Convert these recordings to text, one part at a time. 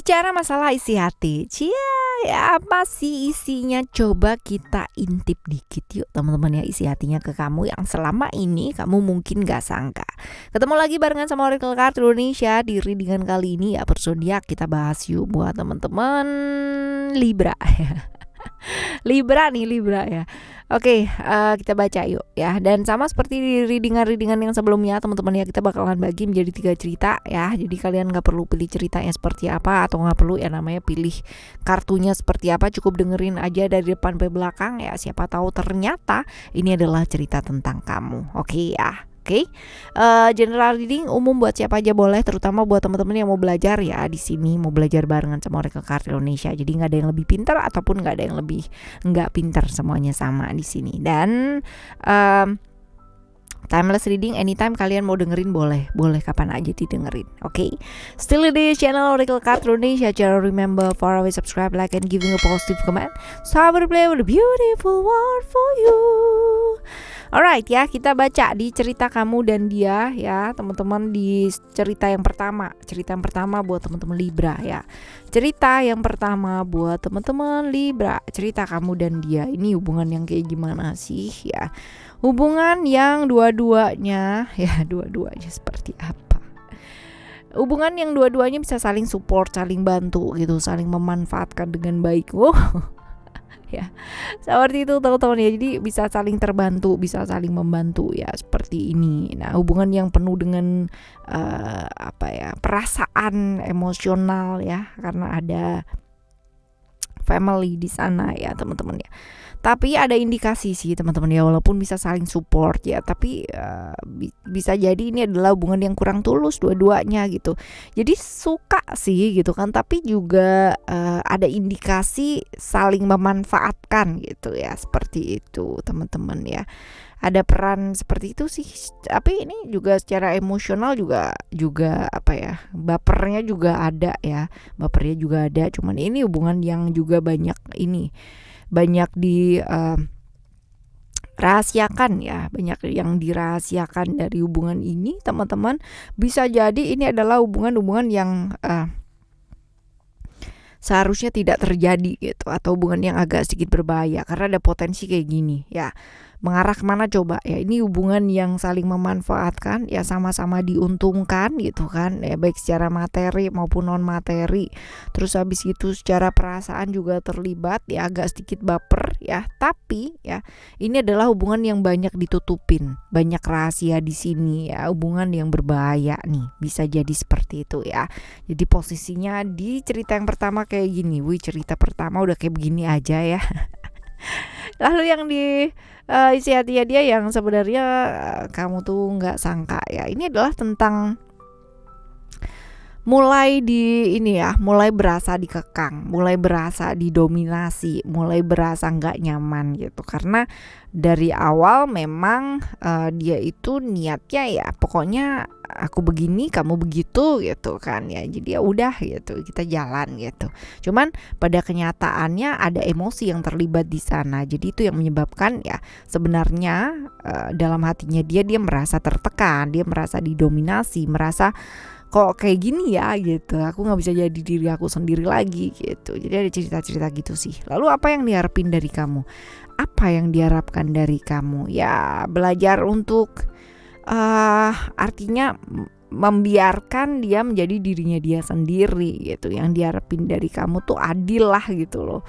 Bicara masalah isi hati, ya apa sih isinya? Coba kita intip dikit yuk teman-teman ya, isi hatinya ke kamu yang selama ini kamu mungkin gak sangka. Ketemu lagi barengan sama Oracle Card Indonesia di readingan kali ini ya, berzodiak kita bahas yuk buat teman-teman Libra. Libra ya. Oke, kita baca yuk ya. Dan sama seperti di readingan yang sebelumnya teman-teman ya, kita bakalan bagi menjadi 3 cerita ya. Jadi kalian gak perlu pilih ceritanya seperti apa, atau gak perlu ya namanya pilih kartunya seperti apa. Cukup dengerin aja dari depan sampai belakang ya. Siapa tahu ternyata ini adalah cerita tentang kamu. Oke ya. Oke, general reading umum buat siapa aja boleh, terutama buat teman-teman yang mau belajar ya di sini, mau belajar barengan sama Oracle Card Indonesia. Jadi nggak ada yang lebih pintar ataupun nggak ada yang lebih nggak pintar, semuanya sama di sini. Dan timeless reading, anytime kalian mau dengerin boleh kapan aja didengerin. Oke. Still di channel Oracle Card Indonesia. Jangan remember for always subscribe, like, and giving a positive comment. So I will play with a beautiful word for you. Alright ya, kita baca di cerita kamu dan dia ya teman-teman. Di cerita yang pertama buat teman-teman Libra ya. Cerita yang pertama buat teman-teman Libra, cerita kamu dan dia. Ini hubungan yang kayak gimana sih ya? Hubungan yang dua-duanya seperti apa? Hubungan yang dua-duanya bisa saling support, saling bantu gitu, saling memanfaatkan dengan baik. Ya, seperti itu teman-teman ya. Jadi bisa saling terbantu, bisa saling membantu ya, seperti ini. Nah, hubungan yang penuh dengan perasaan emosional ya, karena ada family di sana ya teman-teman ya. Tapi ada indikasi sih teman-teman ya, walaupun bisa saling support ya, tapi bisa jadi ini adalah hubungan yang kurang tulus dua-duanya gitu. Jadi suka sih gitu kan, tapi juga ada indikasi saling memanfaatkan gitu ya, seperti itu teman-teman ya. Ada peran seperti itu sih, tapi ini juga secara emosional juga bapernya juga ada ya, cuman ini hubungan yang juga banyak di rahasiakan ya, banyak yang dirahasiakan dari hubungan ini teman-teman. Bisa jadi ini adalah hubungan yang seharusnya tidak terjadi gitu, atau hubungan yang agak sedikit berbahaya karena ada potensi kayak gini ya. Mengarah kemana coba ya? Ini hubungan yang saling memanfaatkan ya, sama-sama diuntungkan gitu kan ya, baik secara materi maupun non materi. Terus habis itu secara perasaan juga terlibat ya, agak sedikit baper ya. Tapi ya ini adalah hubungan yang banyak ditutupin, banyak rahasia di sini ya, hubungan yang berbahaya nih, bisa jadi seperti itu ya. Jadi posisinya di cerita yang pertama kayak gini, cerita pertama udah kayak begini aja ya. Lalu yang di isi hati dia yang sebenarnya kamu tuh nggak sangka ya, ini adalah tentang mulai berasa dikekang, mulai berasa didominasi, mulai berasa nggak nyaman gitu. Karena dari awal memang dia itu niatnya ya pokoknya aku begini kamu begitu gitu kan ya. Jadi ya udah gitu, kita jalan gitu. Cuman pada kenyataannya ada emosi yang terlibat di sana. Jadi itu yang menyebabkan ya sebenarnya dalam hatinya dia merasa tertekan, dia merasa didominasi, merasa kok kayak gini ya gitu, aku nggak bisa jadi diri aku sendiri lagi gitu. Jadi ada cerita-cerita gitu sih. Lalu apa yang diharapin dari kamu? Apa yang diharapkan dari kamu? Ya belajar untuk artinya membiarkan dia menjadi dirinya dia sendiri gitu. Yang diharapin dari kamu tuh adil lah gitu.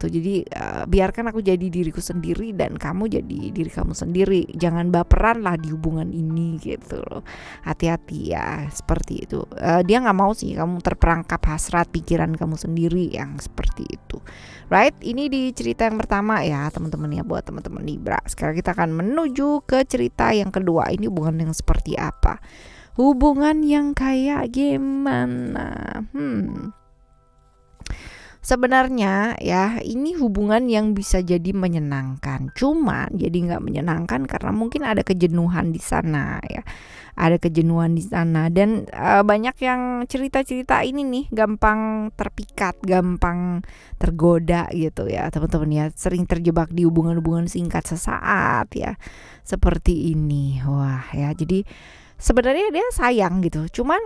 Jadi biarkan aku jadi diriku sendiri dan kamu jadi diri kamu sendiri. Jangan baperan lah di hubungan ini gitu loh. Hati-hati ya, seperti itu. Dia nggak mau sih kamu terperangkap hasrat pikiran kamu sendiri yang seperti itu. Right? Ini di cerita yang pertama ya teman-teman ya, buat teman-teman Libra. Sekarang kita akan menuju ke cerita yang kedua. Ini hubungan yang seperti apa? Hubungan yang kayak gimana? Sebenarnya ya ini hubungan yang bisa jadi menyenangkan, cuma jadi nggak menyenangkan karena mungkin ada kejenuhan di sana ya, dan banyak yang cerita ini nih gampang terpikat, gampang tergoda gitu ya teman-teman ya, sering terjebak di hubungan-hubungan singkat sesaat ya seperti ini. Wah ya, jadi sebenarnya dia sayang gitu. Cuman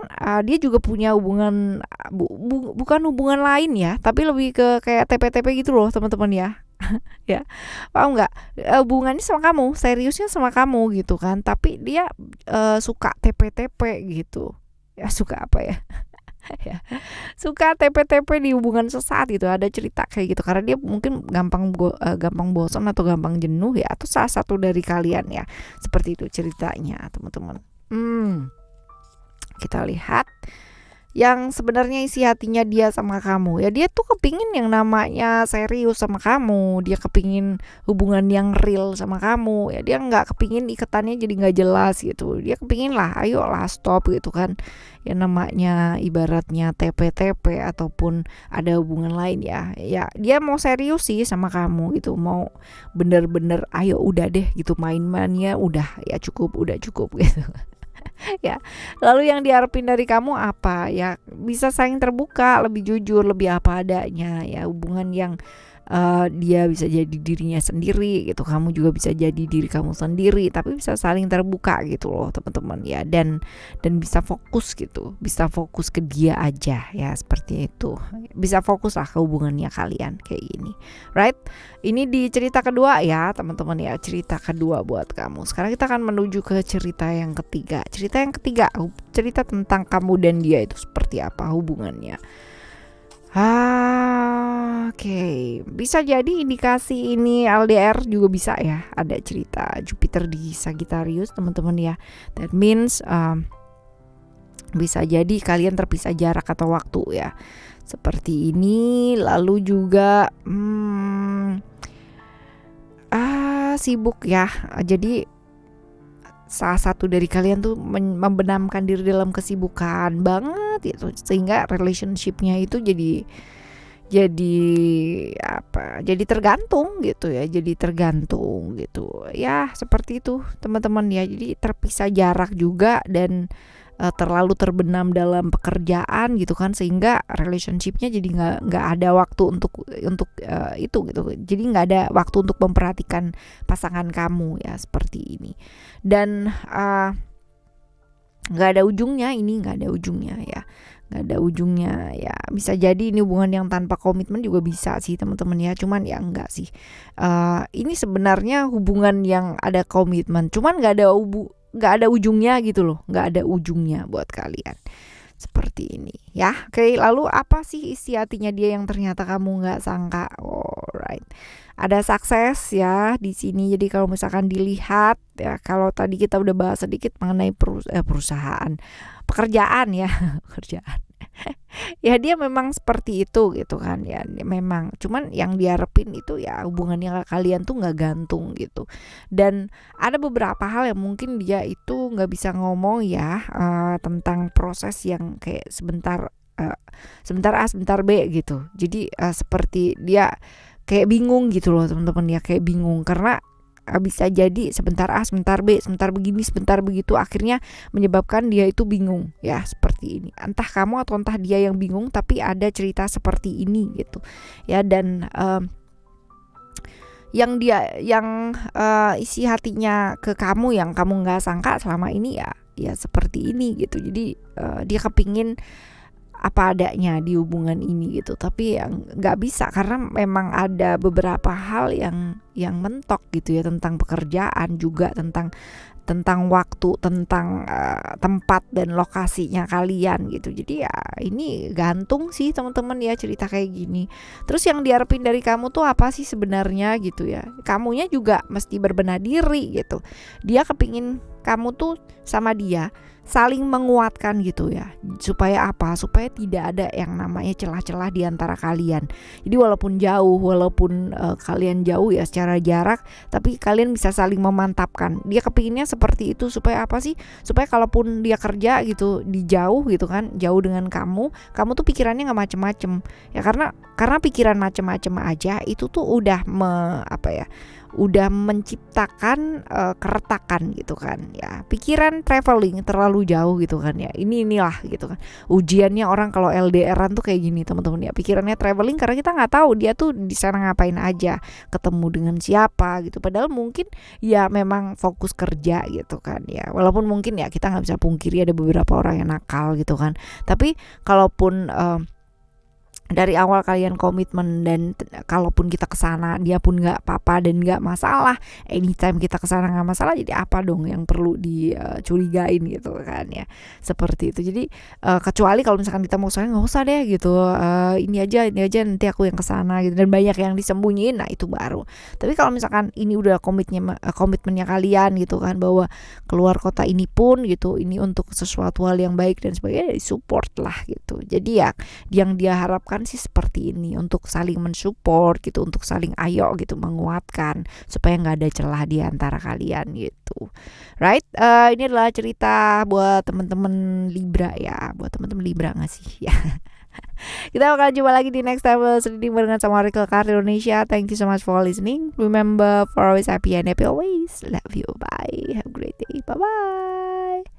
dia juga punya hubungan bukan hubungan lain ya, tapi lebih ke kayak TP-TP gitu loh teman-teman ya. Ya, paham nggak? Hubungannya sama kamu, seriusnya sama kamu gitu kan. Tapi dia suka TP-TP gitu. Ya suka apa ya? Ya, suka TP-TP di hubungan sesaat gitu. Ada cerita kayak gitu karena dia mungkin gampang bosan atau gampang jenuh ya, atau salah satu dari kalian ya. Seperti itu ceritanya, teman-teman. Kita lihat yang sebenarnya isi hatinya dia sama kamu ya, dia tuh kepingin yang namanya serius sama kamu, dia kepingin hubungan yang real sama kamu ya, dia nggak kepingin ikatannya jadi nggak jelas gitu, dia kepingin lah ayo lah stop gitu kan, yang namanya ibaratnya TP-TP ataupun ada hubungan lain ya dia mau serius sih sama kamu gitu, mau bener-bener ayo udah deh gitu, main-mainnya udah cukup gitu. Ya, lalu yang diharapin dari kamu apa ya, bisa saling terbuka, lebih jujur, lebih apa adanya ya, hubungan yang dia bisa jadi dirinya sendiri gitu, kamu juga bisa jadi diri kamu sendiri, tapi bisa saling terbuka gitu loh teman-teman ya, dan bisa fokus gitu, bisa fokus ke dia aja ya, seperti itu, bisa fokus lah ke hubungannya kalian kayak gini, right? Ini di cerita kedua ya teman-teman ya, cerita kedua buat kamu. Sekarang kita akan menuju ke cerita yang ketiga. Cerita tentang kamu dan dia itu seperti apa hubungannya. Oke. Bisa jadi indikasi ini LDR juga bisa ya. Ada cerita Jupiter di Sagittarius teman-teman ya. That means bisa jadi kalian terpisah jarak atau waktu ya. Seperti ini. Lalu juga sibuk ya. Jadi salah satu dari kalian tuh membenamkan diri dalam kesibukan banget gitu, sehingga relationshipnya itu jadi tergantung gitu ya, ya seperti itu teman-teman ya. Jadi terpisah jarak juga dan terlalu terbenam dalam pekerjaan gitu kan, sehingga relationshipnya jadi nggak ada waktu untuk itu gitu, jadi nggak ada waktu untuk memperhatikan pasangan kamu ya, seperti ini. Dan nggak ada ujungnya ya, bisa jadi ini hubungan yang tanpa komitmen juga bisa sih teman-teman ya, cuman ya enggak sih, ini sebenarnya hubungan yang ada komitmen, cuman nggak ada ujungnya gitu loh, nggak ada ujungnya buat kalian, seperti ini ya. Oke, lalu apa sih isi hatinya dia yang ternyata kamu nggak sangka? Alright, ada sukses ya di sini. Jadi kalau misalkan dilihat ya, kalau tadi kita udah bahas sedikit mengenai pekerjaan ya pekerjaan ya, dia memang seperti itu gitu kan ya, memang, cuman yang diharapin itu ya hubungannya kalian tuh nggak gantung gitu. Dan ada beberapa hal yang mungkin dia itu nggak bisa ngomong ya, tentang proses yang kayak sebentar A sebentar B gitu. Jadi seperti dia kayak bingung gitu loh teman-teman ya, kayak bingung karena bisa jadi sebentar A, sebentar B, sebentar begini, sebentar begitu, akhirnya menyebabkan dia itu bingung ya, seperti ini. Entah kamu atau entah dia yang bingung, tapi ada cerita seperti ini gitu ya. Dan yang isi hatinya ke kamu yang kamu nggak sangka selama ini ya seperti ini gitu. Jadi dia kepingin apa adanya di hubungan ini gitu, tapi yang nggak bisa karena memang ada beberapa hal yang mentok gitu ya, tentang pekerjaan juga, tentang waktu, tentang tempat dan lokasinya kalian gitu. Jadi ya ini gantung sih teman-teman ya, cerita kayak gini. Terus yang diharapin dari kamu tuh apa sih sebenarnya gitu ya, kamunya juga mesti berbenah diri gitu. Dia kepingin kamu tuh sama dia saling menguatkan gitu ya, supaya apa? Supaya tidak ada yang namanya celah-celah di antara kalian. Jadi walaupun kalian jauh ya secara jarak, tapi kalian bisa saling memantapkan. Dia kepinginnya seperti itu supaya apa sih? Supaya kalaupun dia kerja gitu di jauh gitu kan, jauh dengan kamu tuh pikirannya nggak macem-macem ya, karena pikiran macem-macem aja itu tuh udah udah menciptakan keretakan gitu kan ya. Pikiran traveling terlalu jauh gitu kan ya. Inilah gitu kan. Ujiannya orang kalau LDRan tuh kayak gini teman-teman ya. Pikirannya traveling karena kita nggak tahu dia tuh di sana ngapain aja, ketemu dengan siapa gitu. Padahal mungkin ya memang fokus kerja gitu kan ya. Walaupun mungkin ya kita nggak bisa pungkiri ada beberapa orang yang nakal gitu kan. Tapi kalaupun dari awal kalian komitmen dan kalaupun kita kesana dia pun nggak apa-apa dan nggak masalah, anytime kita kesana nggak masalah, jadi apa dong yang perlu dicurigain gitu kan ya, seperti itu. Jadi kecuali kalau misalkan kita mau kesana nggak usah deh gitu, ini aja nanti aku yang kesana gitu, dan banyak yang disembunyiin, nah itu baru. Tapi kalau misalkan ini udah komitmennya kalian gitu kan, bahwa keluar kota ini pun gitu, ini untuk sesuatu hal yang baik dan sebagainya, support lah gitu. Jadi ya yang dia harapkan sih seperti ini, untuk saling mensupport gitu, untuk saling ayo gitu, menguatkan supaya nggak ada celah di antara kalian gitu, right? Ini adalah cerita buat teman-teman Libra ya, buat teman-teman Libra nggak sih ya. Kita bakal jumpa lagi di next time reading barengan sama Oracle Card Indonesia. Thank you so much for listening. Remember, for always happy and happy always. Love you. Bye. Have a great day. Bye bye.